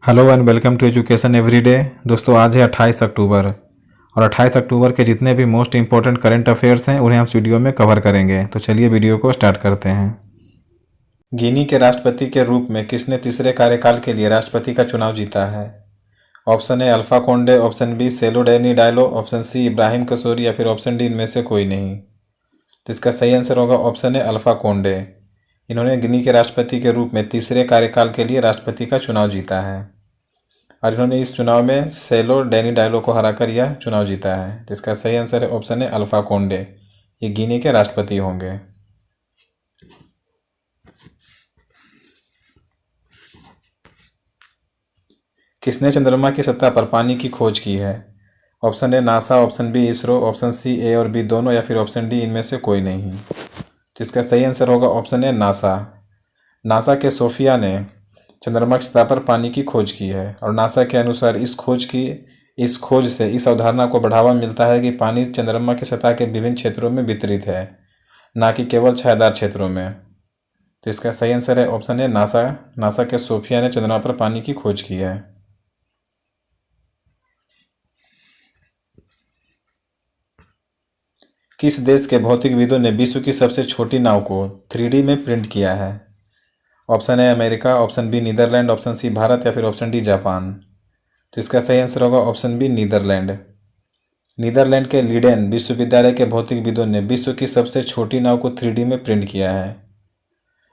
Hello and welcome to education everyday. दोस्तों आज है 28 अक्टूबर और 28 अक्टूबर के जितने भी मोस्ट इंपॉर्टेंट करंट अफेयर्स हैं उन्हें हम इस वीडियो में कवर करेंगे। तो चलिए वीडियो को स्टार्ट करते हैं। गिनी के राष्ट्रपति के रूप में किसने तीसरे कार्यकाल के लिए राष्ट्रपति का चुनाव जीता है? Option A Alpha Conde, option B Cellou Dalein Diallo, option C Ibrahima Kassory या फिर ऑप्शन डी इनमें से कोई नहीं। तो इसका सही आंसर होगा ऑप्शन ए अल्फा कोंडे। इन्होंने गिनी के राष्ट्रपति के रूप में तीसरे कार्यकाल के लिए राष्ट्रपति का चुनाव जीता है और इन्होंने इस चुनाव में सेलो डेनी डायलो को हराकर यह चुनाव जीता है। तो इसका सही आंसर है ऑप्शन है अल्फा कोंडे। ये गिनी के राष्ट्रपति होंगे। किसने चंद्रमा की सतह पर पानी की खोज की है? Option A NASA, option B ISRO, option C A और बी दोनों या फिर ऑप्शन डी इनमें से कोई नहीं। तो इसका सही आंसर होगा ऑप्शन ए नासा। नासा के सोफिया ने चंद्रमा की सतह पर पानी की खोज की है और नासा के अनुसार इस खोज से इस अवधारणा को बढ़ावा मिलता है कि पानी चंद्रमा की सतह के विभिन्न क्षेत्रों में वितरित है, न कि केवल छायादार क्षेत्रों में। तो इसका सही आंसर है ऑप्शन ए नासा। नासा के सोफिया ने चंद्रमा पर पानी की खोज की है। किस देश के भौतिकविदों ने विश्व की सबसे छोटी नाव को 3D में प्रिंट किया है? Option A America, option B Netherland, option C Bharat या फिर ऑप्शन डी जापान। तो इसका सही आंसर होगा ऑप्शन बी नीदरलैंड। नीदरलैंड के लीडेन विश्वविद्यालय के भौतिकविदों ने विश्व की सबसे छोटी नाव को 3D में प्रिंट किया है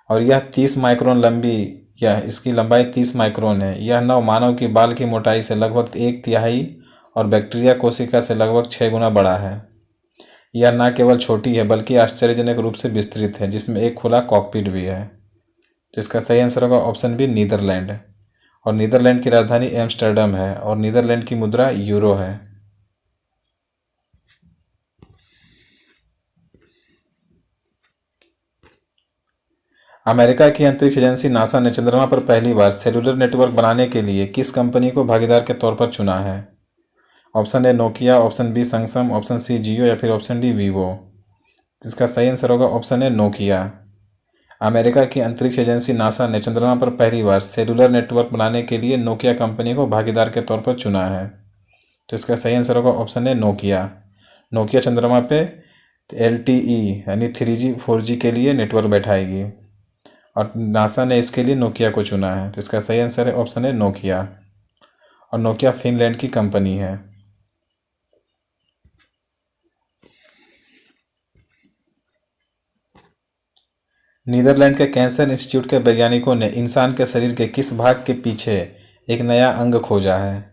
और यह 30 माइक्रोन लंबी इसकी लंबाई 30 माइक्रोन है। यह नाव मानव की बाल की मोटाई से लगभग 1/3 और बैक्टीरिया कोशिका से लगभग 6 गुना बड़ा है। यह न केवल छोटी है बल्कि आश्चर्यजनक रूप से विस्तृत है, जिसमें एक खुला कॉकपिट भी है। तो इसका सही आंसर होगा ऑप्शन बी नीदरलैंड। और नीदरलैंड की राजधानी एम्स्टर्डम है और नीदरलैंड की मुद्रा यूरो है। अमेरिका की अंतरिक्ष एजेंसी नासा ने चंद्रमा पर पहली बार सेलुलर नेटवर्क बनाने के लिए किस कंपनी को भागीदार के तौर पर चुना है? Option A Nokia, option B Samsung, option C Jio या फिर ऑप्शन डी वीवो। इसका सही आंसर होगा ऑप्शन ए नोकिया। अमेरिका की अंतरिक्ष एजेंसी नासा ने चंद्रमा पर पहली बार सेलुलर नेटवर्क बनाने के लिए नोकिया कंपनी को भागीदार के तौर पर चुना है। तो इसका सही आंसर होगा ऑप्शन ए नोकिया। नोकिया चंद्रमा पे LTE यानी 3G 4G के लिए नेटवर्क बैठाएगी और नासा ने इसके लिए नोकिया को चुना है। तो इसका सही आंसर है ऑप्शन ए नोकिया और नोकिया फिनलैंड की कंपनी है। नीदरलैंड के कैंसर इंस्टीट्यूट के वैज्ञानिकों ने इंसान के शरीर के किस भाग के पीछे एक नया अंग खोजा है?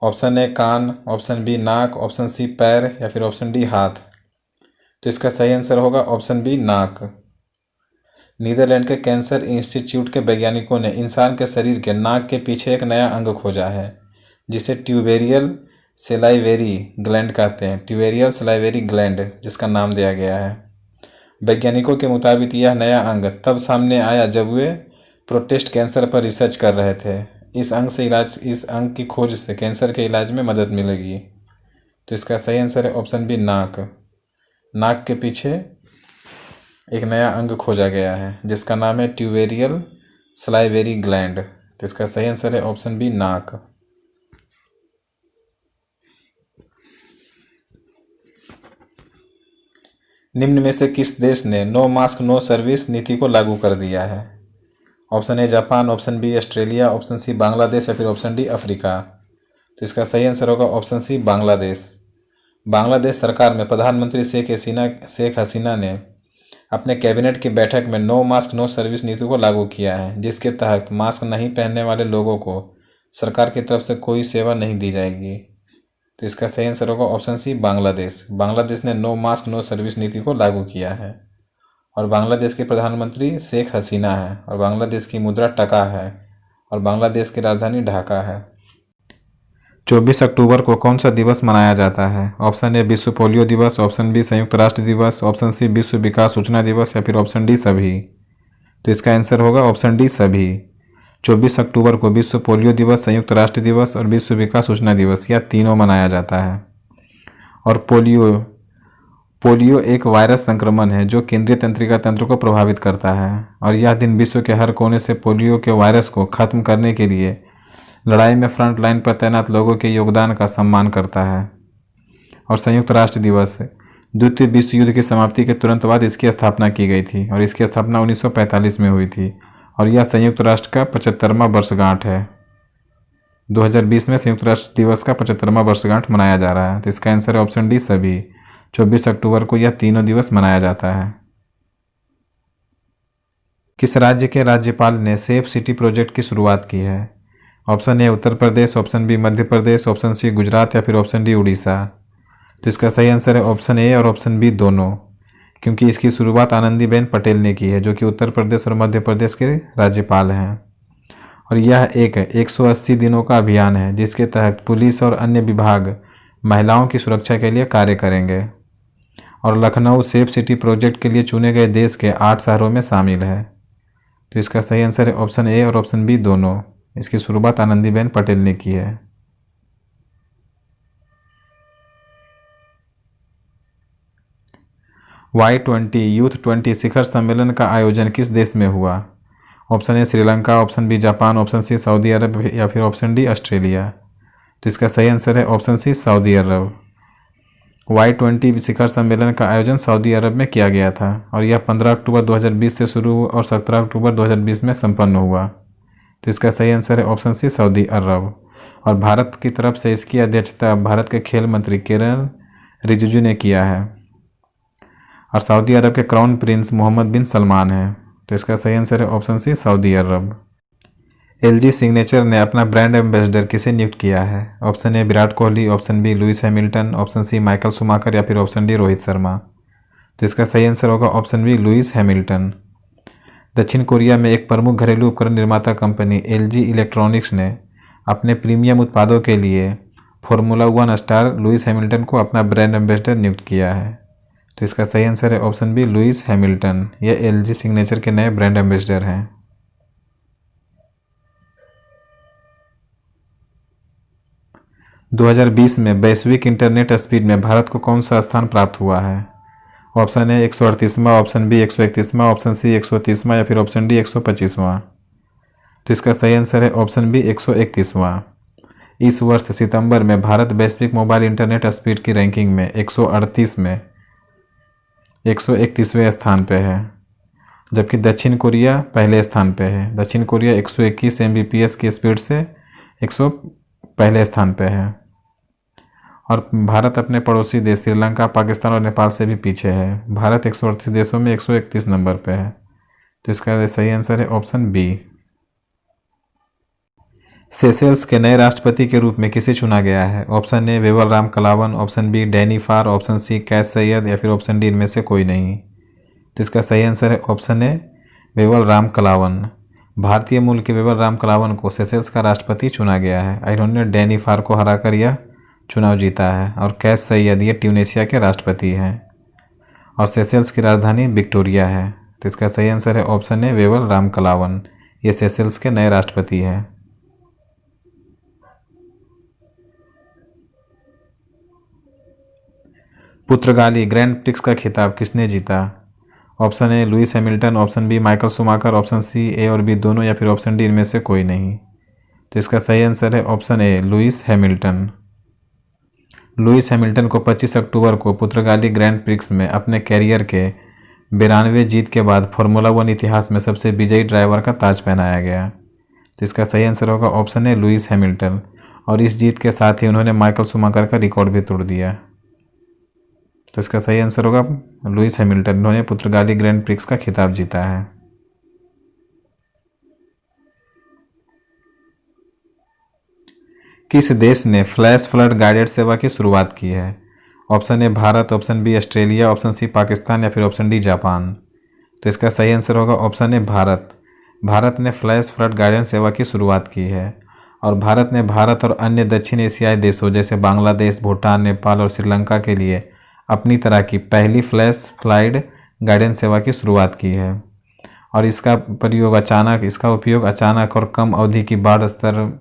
ऑप्शन ए कान, ऑप्शन बी नाक, ऑप्शन सी पैर या फिर ऑप्शन डी हाथ। तो इसका सही आंसर होगा ऑप्शन बी नाक। नीदरलैंड के कैंसर इंस्टीट्यूट के वैज्ञानिकों ने इंसान के शरीर के नाक के पीछे एक नया अंग खोजा है जिसे ट्यूबेरियल सेलाइवेरी ग्लैंड कहते हैं। ट्यूबेरियल सेलाइवेरी ग्लैंड जिसका नाम दिया गया है। वैज्ञानिकों के मुताबिक यह नया अंग तब सामने आया जब वे प्रोस्टेट कैंसर पर रिसर्च कर रहे थे। इस अंग की खोज से कैंसर के इलाज में मदद मिलेगी। तो इसका सही आंसर है ऑप्शन बी नाक। नाक के पीछे एक नया अंग खोजा गया है जिसका नाम है ट्यूबेरियल सेलाइवेरी ग्लैंड। तो इसका सही आंसर है ऑप्शन बी नाक। निम्न में से किस देश ने नो मास्क नो सर्विस नीति को लागू कर दिया है? Option A Japan, option B Australia, option C Bangladesh या फिर ऑप्शन डी अफ्रीका। तो इसका सही आंसर होगा ऑप्शन सी बांग्लादेश। बांग्लादेश सरकार में प्रधानमंत्री शेख हसीना ने अपने कैबिनेट की बैठक में नो मास्क नो सर्विस नीति को लागू किया है, जिसके तहत मास्क नहीं पहनने वाले लोगों को सरकार की तरफ से कोई सेवा नहीं दी जाएगी। तो इसका सही आंसर होगा ऑप्शन सी बांग्लादेश। बांग्लादेश ने नो मास्क नो सर्विस नीति को लागू किया है और बांग्लादेश के प्रधानमंत्री शेख हसीना है और बांग्लादेश की मुद्रा टका है और बांग्लादेश की राजधानी ढाका है। 24 अक्टूबर को कौन सा दिवस मनाया जाता है? ऑप्शन ए विश्व पोलियो दिवस, ऑप्शन बी संयुक्त राष्ट्र दिवस, ऑप्शन सी विश्व विकास सूचना दिवस या फिर ऑप्शन डी सभी। तो इसका आंसर होगा ऑप्शन डी सभी। 24 अक्टूबर को विश्व पोलियो दिवस, संयुक्त राष्ट्र दिवस और विश्व विकास सूचना दिवस यह तीनों मनाया जाता है। और पोलियो एक वायरस संक्रमण है जो केंद्रीय तंत्रिका तंत्र को प्रभावित करता है और यह दिन विश्व के हर कोने से पोलियो के वायरस को खत्म करने के लिए लड़ाई में फ्रंट लाइन पर तैनात लोगों के योगदान का सम्मान करता है। और संयुक्त राष्ट्र दिवस, द्वितीय विश्व युद्ध की समाप्ति के तुरंत बाद इसकी स्थापना की गई थी और इसकी स्थापना 1945 में हुई थी और यह संयुक्त राष्ट्र का 75वां वर्षगांठ है। 2020 में संयुक्त राष्ट्र दिवस का 75वां वर्षगांठ मनाया जा रहा है। तो इसका आंसर है ऑप्शन डी सभी। 24 अक्टूबर को यह तीनों दिवस मनाया जाता है। किस राज्य के राज्यपाल ने सेफ सिटी प्रोजेक्ट की शुरुआत की है? Option A Uttar Pradesh, option B Madhya Pradesh, option C Gujarat या फिर ऑप्शन डी उड़ीसा। तो इसका सही आंसर है ऑप्शन ए और ऑप्शन बी दोनों, क्योंकि इसकी शुरुआत आनंदीबेन पटेल ने की है, जो कि उत्तर प्रदेश और मध्य प्रदेश के राज्यपाल हैं। और यह एक 180 दिनों का अभियान है जिसके तहत पुलिस और अन्य विभाग महिलाओं की सुरक्षा के लिए कार्य करेंगे। और लखनऊ सेफ सिटी प्रोजेक्ट के लिए चुने गए देश के 8 शहरों में शामिल है। तो इसका सही आंसर है ऑप्शन ए और ऑप्शन बी दोनों। इसकी शुरुआत आनंदीबेन पटेल ने की है। Y20 यूथ 20 शिखर सम्मेलन का आयोजन किस देश में हुआ? Option A Sri Lanka, option B Japan, option C Saudi Arabia या फिर ऑप्शन डी ऑस्ट्रेलिया। तो इसका सही आंसर है ऑप्शन सी सऊदी अरब। Y20 शिखर सम्मेलन का आयोजन सऊदी अरब में किया गया था और यह 15 अक्टूबर 2020 से शुरू हुआ और 17 अक्टूबर 2020 में संपन्न हुआ। तो इसका सही आंसर है ऑप्शन सी सऊदी अरब। और भारत की तरफ से इसकी अध्यक्षता भारत के खेल मंत्री किरेन रिजिजू ने किया है। और सऊदी अरब के crown prince Mohammed bin Salman हैं। तो इसका सही आंसर है option C Saudi Arab. LG signature ने अपना ब्रांड एम्बेसडर किसे नियुक्त किया है? Option A Virat Kohli, option B Lewis Hamilton, option C Michael Schumacher या फिर ऑप्शन डी रोहित शर्मा। तो इसका सही आंसर होगा ऑप्शन बी लुइस हैमिल्टन। दक्षिण कोरिया में एक प्रमुख घरेलू उपकरण निर्माता कंपनी LG इलेक्ट्रॉनिक्स ने अपने प्रीमियम उत्पादों के लिए फॉर्मूला 1 स्टार लुइस हैमिल्टन को अपना ब्रांड एम्बेसडर नियुक्त किया है। तो इसका सही आंसर है ऑप्शन बी लुइस हैमिल्टन। यह LG सिग्नेचर के नए ब्रांड एम्बेसडर हैं। – 2020 में वैश्विक इंटरनेट स्पीड में भारत को कौन सा स्थान प्राप्त हुआ है? ऑप्शन ए 138वां, ऑप्शन बी 131वां, ऑप्शन सी 130वां या फिर ऑप्शन डी 125वां। तो इसका सही आंसर है ऑप्शन बी 131वां। इस वर्ष सितंबर में भारत वैश्विक मोबाइल इंटरनेट स्पीड की रैंकिंग में 138 में 131वें स्थान पे है, जबकि दक्षिण कोरिया पहले स्थान पे है। दक्षिण कोरिया 121 Mbps की स्पीड से 100 पहले स्थान पे है। और भारत अपने पड़ोसी देश श्रीलंका, पाकिस्तान और नेपाल से भी पीछे है। भारत 138 देशों में 131 नंबर पे है। तो इसका सही आंसर है ऑप्शन बी। सेशेल्स के नए राष्ट्रपति के रूप में किसे चुना गया है? Option A Wavel Ramkalawan, option B Danny Faure, option C कैश सैयद या फिर ऑप्शन डी इनमें से कोई नहीं। तो इसका सही आंसर है ऑप्शन ए वेवल राम कलावन। भारतीय मूल के वेवल राम कलावन को सेशेल्स का राष्ट्रपति चुना गया है। इन्होंने डैनी फार को हराकर यह चुनाव जीता है। और कैश सैयद ये ट्यूनीशिया के राष्ट्रपति हैं। और सेशेल्स की राजधानी विक्टोरिया है। तो इसका सही आंसर है ऑप्शन ए वेवल राम कलावन। ये सेशेल्स के नए राष्ट्रपति हैं। पुर्तगाली ग्रैंड प्रिक्स का खिताब किसने जीता? Option A Lewis Hamilton, option B Michael Schumacher, option C A और बी दोनों या फिर ऑप्शन डी इनमें से कोई नहीं। तो इसका सही आंसर है option A Lewis Hamilton. Lewis Hamilton को 25 अक्टूबर को पुर्तगाली ग्रैंड प्रिक्स में अपने कैरियर के 92वें जीत के बाद फार्मूला 1 इतिहास में सबसे विजयी ड्राइवर का ताज पहनाया गया। तो इसका सही आंसर होगा ऑप्शन ए लुइस हैमिल्टन। और इस जीत के साथ ही उन्होंने माइकल शुमाकर का रिकॉर्ड भी तोड़ दिया। तो इसका सही आंसर होगा लुइस हैमिल्टन। उन्होंने पुर्तगाली ग्रैंड प्रिक्स का खिताब जीता है। किस देश ने फ्लैश फ्लड गाइडेड सेवा की शुरुआत की है? Option A Bharat, option B Australia, option C Pakistan या फिर ऑप्शन डी जापान। तो इसका सही आंसर होगा ऑप्शन ए भारत। भारत ने फ्लैश फ्लड गाइडेंस सेवा की शुरुआत की है। और भारत ने भारत और अन्य दक्षिण एशियाई देशों जैसे बांग्लादेश, भूटान, नेपाल और श्रीलंका के लिए अपनी तरह की पहली फ्लैश फ्लड गाइडेंस सेवा की शुरुआत की है। और इसका उपयोग अचानक और कम अवधि की बाढ़ स्तर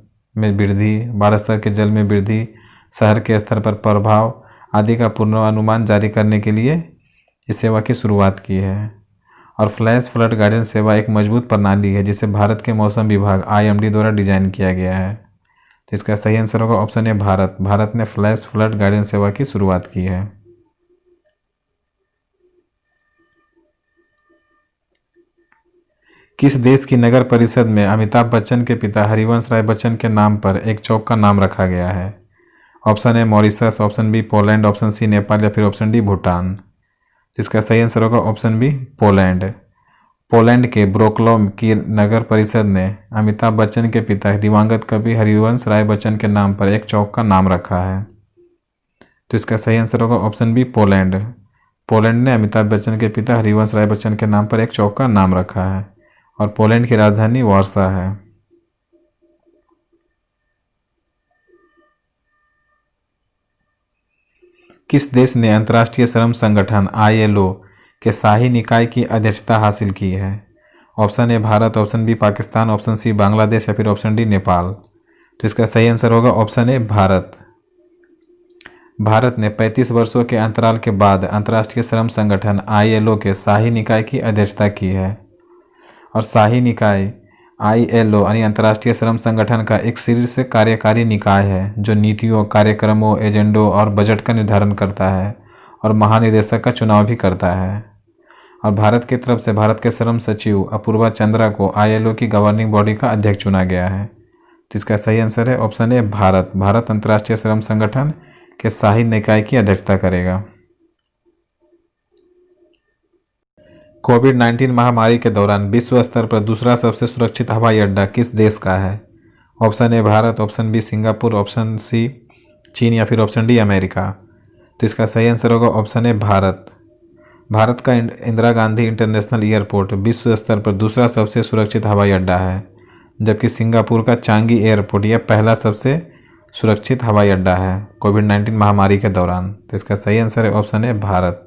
के जल में वृद्धि, शहर के स्तर पर प्रभाव आदि का पूर्वानुमान जारी करने के लिए इस सेवा की शुरुआत की है। और फ्लैश फ्लड गाइडेंस सेवा एक मजबूत प्रणाली है जिसे भारत के मौसम विभाग IMD द्वारा डिजाइन किया गया है। तो इसका सही आंसर होगा ऑप्शन ए भारत। भारत ने फ्लैश फ्लड गाइडेंस सेवा की शुरुआत की है। किस देश की नगर परिषद में अमिताभ बच्चन के पिता हरिवंश राय बच्चन के नाम पर एक चौक का नाम रखा गया है? Option A Mauritius, option B Poland, option C Nepal या फिर ऑप्शन डी भूटान। जिसका सही आंसर होगा ऑप्शन बी पोलैंड। पोलैंड के ब्रोक्लो की नगर परिषद ने अमिताभ बच्चन के पिता दिवंगत कवि हरिवंश राय बच्चन के नाम पर एक चौक का नाम रखा है। तो इसका सही आंसर होगा ऑप्शन बी पोलैंड। पोलैंड ने अमिताभ बच्चन के पिता हरिवंश राय बच्चन के नाम पर एक चौक का नाम रखा है और पोलैंड की राजधानी वार्सा है। किस देश ने अंतर्राष्ट्रीय श्रम संगठन ILO के शाही निकाय की अध्यक्षता हासिल की है? Option A Bharat, option B Pakistan, option C Bangladesh या फिर ऑप्शन डी नेपाल। तो इसका सही आंसर होगा ऑप्शन ए भारत। भारत ने 35 वर्षों के अंतराल के बाद अंतर्राष्ट्रीय श्रम संगठन ILO के शाही निकाय की अध्यक्षता की है। और शाही निकाय ILO यानी अंतर्राष्ट्रीय श्रम संगठन का एक शीर्ष कार्यकारी निकाय है जो नीतियों, कार्यक्रमों, एजेंडों और बजट का निर्धारण करता है और महानिदेशक का चुनाव भी करता है। और भारत की तरफ से भारत के श्रम सचिव अपूर्वा चंद्रा को ILO की गवर्निंग बॉडी का अध्यक्ष चुना गया है। तो इसका सही आंसर है ऑप्शन ए भारत। भारत अंतर्राष्ट्रीय श्रम संगठन के शाही निकाय की अध्यक्षता करेगा। कोविड-19 महामारी के दौरान विश्व स्तर पर दूसरा सबसे सुरक्षित हवाई अड्डा किस देश का है? Option A Bharat, option B Singapore, option C चीन या फिर ऑप्शन डी अमेरिका। तो इसका सही आंसर होगा ऑप्शन ए भारत। भारत का इंदिरा गांधी इंटरनेशनल एयरपोर्ट विश्व स्तर पर दूसरा सबसे सुरक्षित हवाई अड्डा है, जबकि सिंगापुर का चांगी एयरपोर्ट यह पहला सबसे सुरक्षित हवाई अड्डा है कोविड-19 महामारी के दौरान। तो इसका सही आंसर है option A Bharat.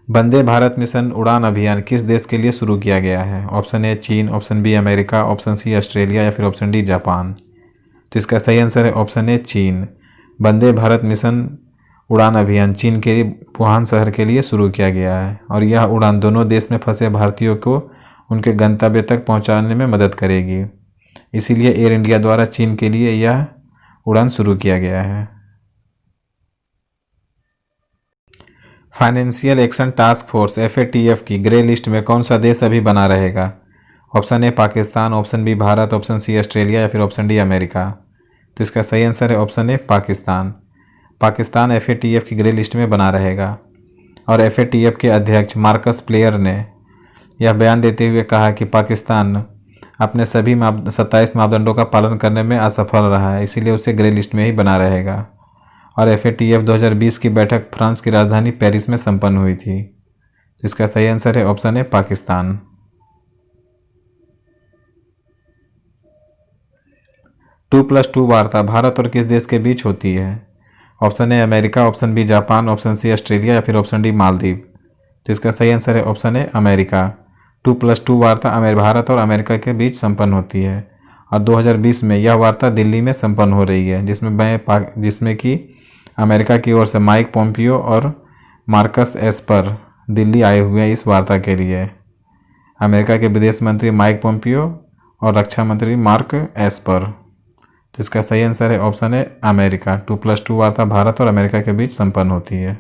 Vande Bharat mission उड़ान अभियान किस देश के लिए शुरू किया गया है? ऑप्शन ए चीन, option B America, option C Australia या फिर ऑप्शन डी जापान। तो इसका सही आंसर है ऑप्शन ए चीन। वंदे भारत मिशन उड़ान अभियान चीन के वुहान शहर के लिए शुरू किया गया है और यह उड़ान दोनों देश में फंसे भारतीयों को उनके गंतव्य तक पहुंचाने में मदद करेगी। इसीलिए एयर इंडिया द्वारा चीन के लिए यह उड़ान शुरू किया गया है। Financial action task force FATF की ग्रे लिस्ट में कौन सा देश अभी बना रहेगा? Option A Pakistan, option B Bharat, option C Australia या फिर ऑप्शन डी अमेरिका। तो इसका सही आंसर है option A Pakistan. Pakistan FATF की ग्रे लिस्ट में बना रहेगा और FATF के अध्यक्ष मार्कस प्लेयर ने यह बयान देते हुए कहा कि पाकिस्तान अपने सभी 27 मापदंडों का पालन करने में असफल रहा है, इसीलिए उसे ग्रे लिस्ट में ही बना रहेगा। और FATF 2020 की बैठक फ्रांस की राजधानी पेरिस में संपन्न हुई थी। तो इसका सही आंसर है ऑप्शन ए पाकिस्तान। 2+2 वार्ता भारत और किस देश के बीच होती है? Option A America, option B Japan, option C Australia या फिर ऑप्शन डी मालदीव। तो इसका सही आंसर है ऑप्शन ए अमेरिका। 2+2 वार्ता भारत और अमेरिका के बीच संपन्न होती है और 2020 में यह वार्ता दिल्ली में संपन्न हो रही है, जिसमें कि अमेरिका की ओर से माइक पोम्पियो और मार्कस एस्पर दिल्ली आए हुए हैं इस वार्ता के लिए। अमेरिका के विदेश मंत्री माइक पोम्पियो और रक्षा मंत्री मार्क एस्पर। तो इसका सही आंसर है ऑप्शन ए अमेरिका। 2+2 वार्ता भारत और अमेरिका के बीच संपन्न होती है।